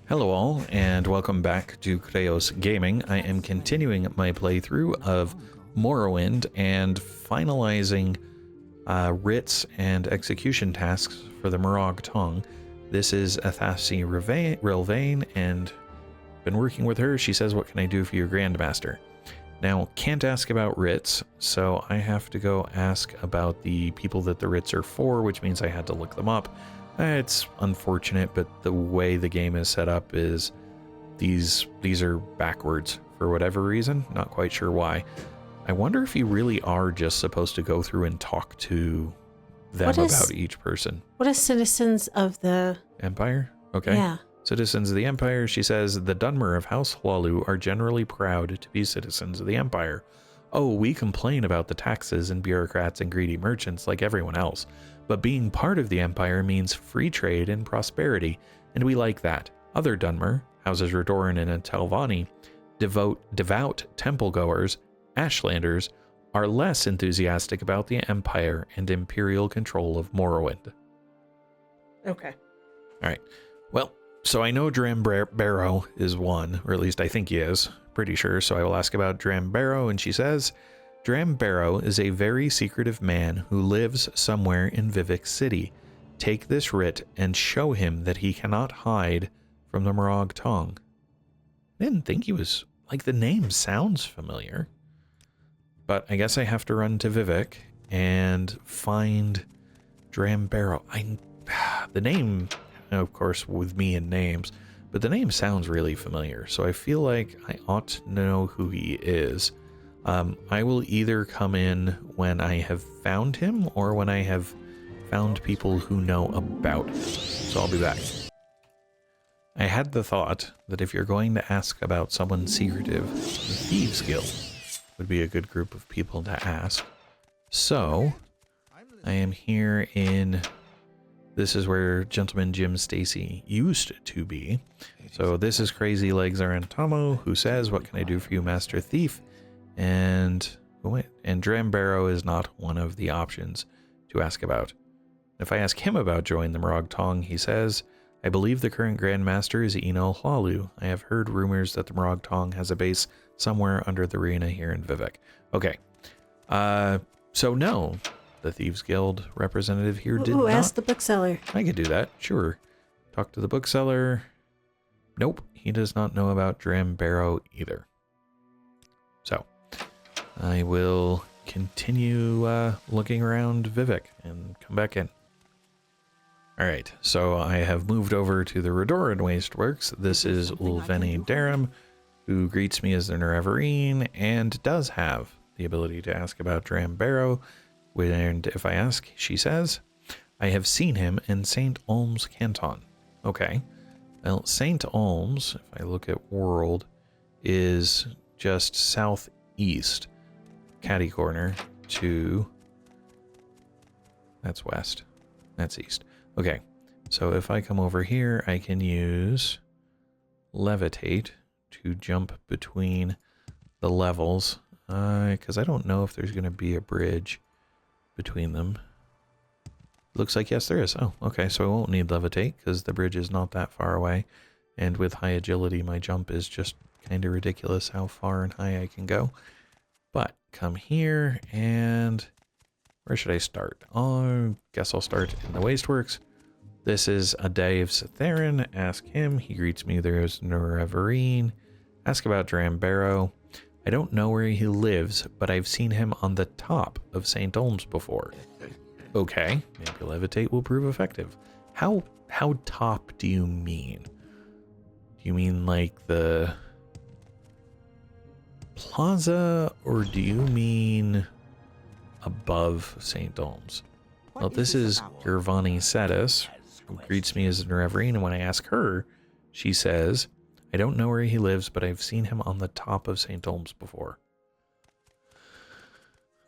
Hello all, and welcome back to Chreos Gaming. I am continuing my playthrough of Morrowind and finalizing writs and execution tasks for the Morag Tong. This is Athasi Rilvain, and been working with her. She says, "What can I do for your Grandmaster?" Now, can't ask about writs, so I have to go ask about the people that the writs are for, which means I had to look them up. It's unfortunate, but the way the game is set up is these are backwards for whatever reason. Not quite sure why. I wonder if you really are just supposed to go through and talk to them about each person. What are citizens of the Empire? Okay. Yeah. Citizens of the Empire, she says, the Dunmer of House Hlaalu are generally proud to be citizens of the Empire. Oh, we complain about the taxes and bureaucrats and greedy merchants like everyone else, but being part of the Empire means free trade and prosperity, and we like that. Other Dunmer, houses Redoran and Telvanni, devout temple-goers, Ashlanders, are less enthusiastic about the Empire and Imperial control of Morrowind. Okay. All right. Well, so I know Dram Bero is one, or at least I think he is. Pretty sure, so I will ask about Dram Bero, and she says, Dram Bero is a very secretive man who lives somewhere in Vivec City. Take this writ and show him that he cannot hide from the Morag Tong. I didn't think he was, like, the name sounds familiar. But I guess I have to run to Vivec and find Dram Bero. The name, of course, with me and names, but the name sounds really familiar, so I feel like I ought to know who he is. I will either come in when I have found him or when I have found people who know about him. So I'll be back. I had the thought that if you're going to ask about someone secretive, the Thieves Guild would be a good group of people to ask. So I am here in... This is where Gentleman Jim Stacy used to be. So this is Crazy Legs Arantamo, who says, what can I do for you, Master Thief? And Dram Bero is not one of the options to ask about. If I ask him about joining the Morag Tong, he says, I believe the current Grandmaster is Hlaalu. I have heard rumors that the Morag Tong has a base somewhere under the arena here in Vivec. Okay. So no. The Thieves Guild representative here did not. Ask the bookseller. I could do that, sure. Talk to the bookseller. Nope, he does not know about Dram Bero either. So, I will continue looking around Vivec and come back in. Alright, so I have moved over to the Redoran Wasteworks. This is Ulveni Daram, who greets me as the Nerevarine and does have the ability to ask about Dram Bero. And if I ask, she says, I have seen him in St. Olm's Canton. Okay. Well, St. Olm's, if I look at world, is just southeast. Catty corner to... That's west. That's east. Okay. So if I come over here, I can use levitate to jump between the levels. Because I don't know if there's going to be a bridge between them. Looks like yes there is. Oh, okay, so I won't need levitate because the bridge is not that far away, and with high agility my jump is just kind of ridiculous how far and high I can go. But come here, and where should I start? I guess I'll start in the Wasteworks. This is a Dave's Theron. Ask him. He greets me. There's Nerevarine. Ask about Dram Bero. I don't know where he lives, but I've seen him on the top of St. Olm's before. Okay, maybe levitate will prove effective. How top do you mean? Do you mean like the plaza, or do you mean above St. Olm's? Well, this is Gervani Sedis, who greets me as Nerevarine, and when I ask her, she says, I don't know where he lives, but I've seen him on the top of St. Olm's before.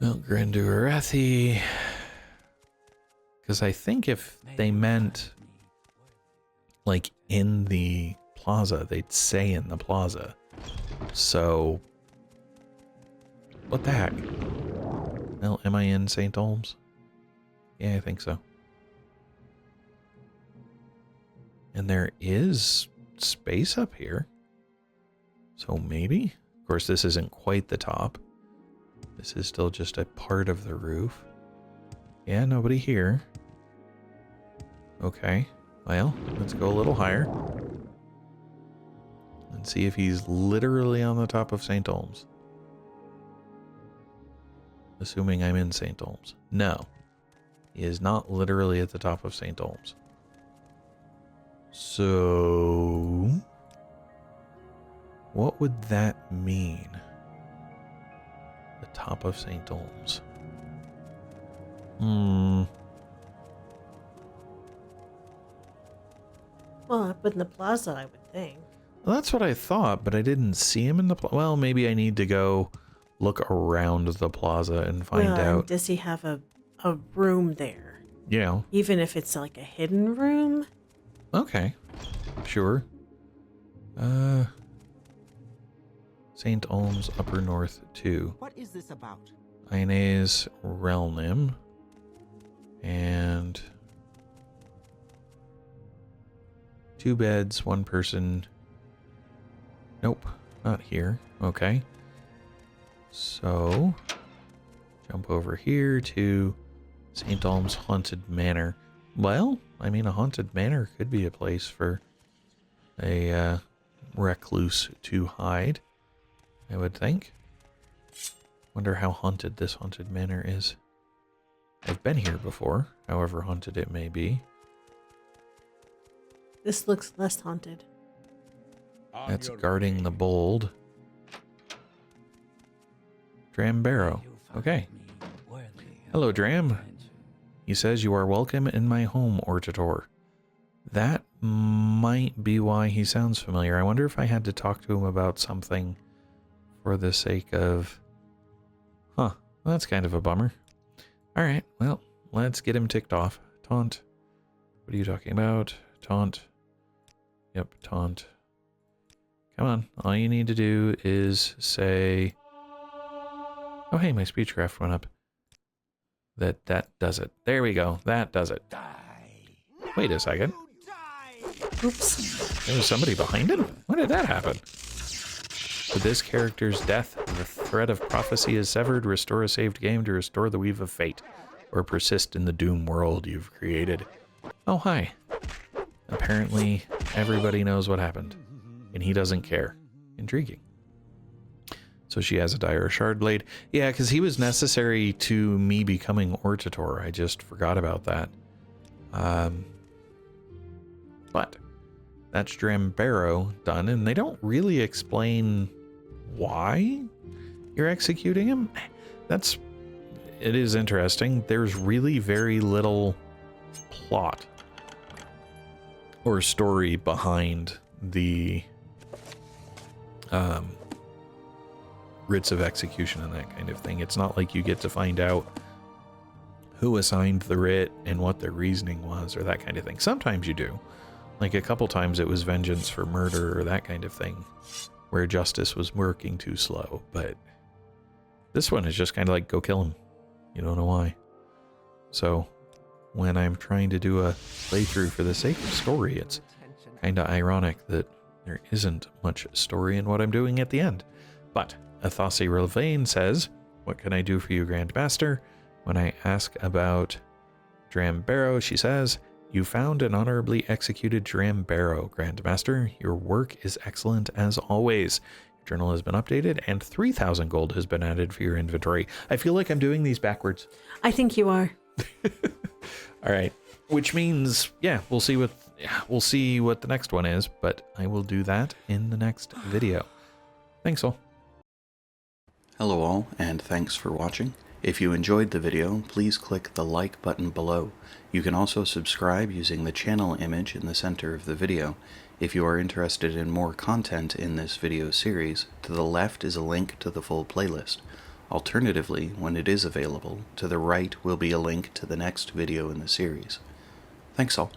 Well, Granduarathi. Because I think if they meant, like, in the plaza, they'd say in the plaza. So, what the heck? Well, am I in St. Olm's? Yeah, I think so. And there is space up here. So maybe? Of course, this isn't quite the top. This is still just a part of the roof. Yeah, nobody here. Okay, well, let's go a little higher. And see if he's literally on the top of St. Olms. Assuming I'm in St. Olms. No. He is not literally at the top of St. Olms. So... what would that mean? The top of St. Olms. Well, up in the plaza, I would think. Well, that's what I thought, but I didn't see him in the plaza. Well, maybe I need to go look around the plaza and find out. Does he have a room there? Yeah. Even if it's like a hidden room? Okay. Sure. St. Olms, Upper North 2. What is this about? Ione's Realm. And 2 beds, 1 person. Nope, not here. Okay. So, jump over here to St. Olms Haunted Manor. Well, I mean, a haunted manor could be a place for a recluse to hide, I would think. Wonder how haunted this haunted manor is. I've been here before, however haunted it may be. This looks less haunted. That's guarding the bold. Dram Bero. Okay. Hello, Dram. He says you are welcome in my home, Ortator. That might be why he sounds familiar. I wonder if I had to talk to him about something for the sake of... Huh. Well, that's kind of a bummer. Alright, well, let's get him ticked off. Taunt. What are you talking about? Taunt. Yep, taunt. Come on. All you need to do is say... Oh, hey, my speechcraft went up. That does it. There we go. That does it. Wait a second. Oops. There was somebody behind him? When did that happen? With this character's death, the thread of prophecy is severed. Restore a saved game to restore the weave of fate, or persist in the doom world you've created. Oh, hi. Apparently, everybody knows what happened, and he doesn't care. Intriguing. So she has a dire shard blade. Yeah, because he was necessary to me becoming Ortator. I just forgot about that. But that's Dram Bero done, and they don't really explain why you're executing him. It is interesting. There's really very little plot or story behind the writs of execution and that kind of thing. It's not like you get to find out who assigned the writ and what their reasoning was or that kind of thing. Sometimes you do. Like a couple times it was vengeance for murder or that kind of thing, where justice was working too slow. But this one is just kind of like, go kill him. You don't know why. So when I'm trying to do a playthrough for the sake of story, it's kind of ironic that there isn't much story in what I'm doing at the end. But Athasi Relvain says, what can I do for you, Grandmaster? When I ask about Dram Bero, she says, you found and honorably executed Dram Bero, Grandmaster. Your work is excellent as always. Your journal has been updated and 3,000 gold has been added for your inventory. I feel like I'm doing these backwards. I think you are. All right. Which means, yeah, we'll see what the next one is, but I will do that in the next video. Thanks all. Hello all, and thanks for watching. If you enjoyed the video, please click the like button below. You can also subscribe using the channel image in the center of the video. If you are interested in more content in this video series, to the left is a link to the full playlist. Alternatively, when it is available, to the right will be a link to the next video in the series. Thanks all.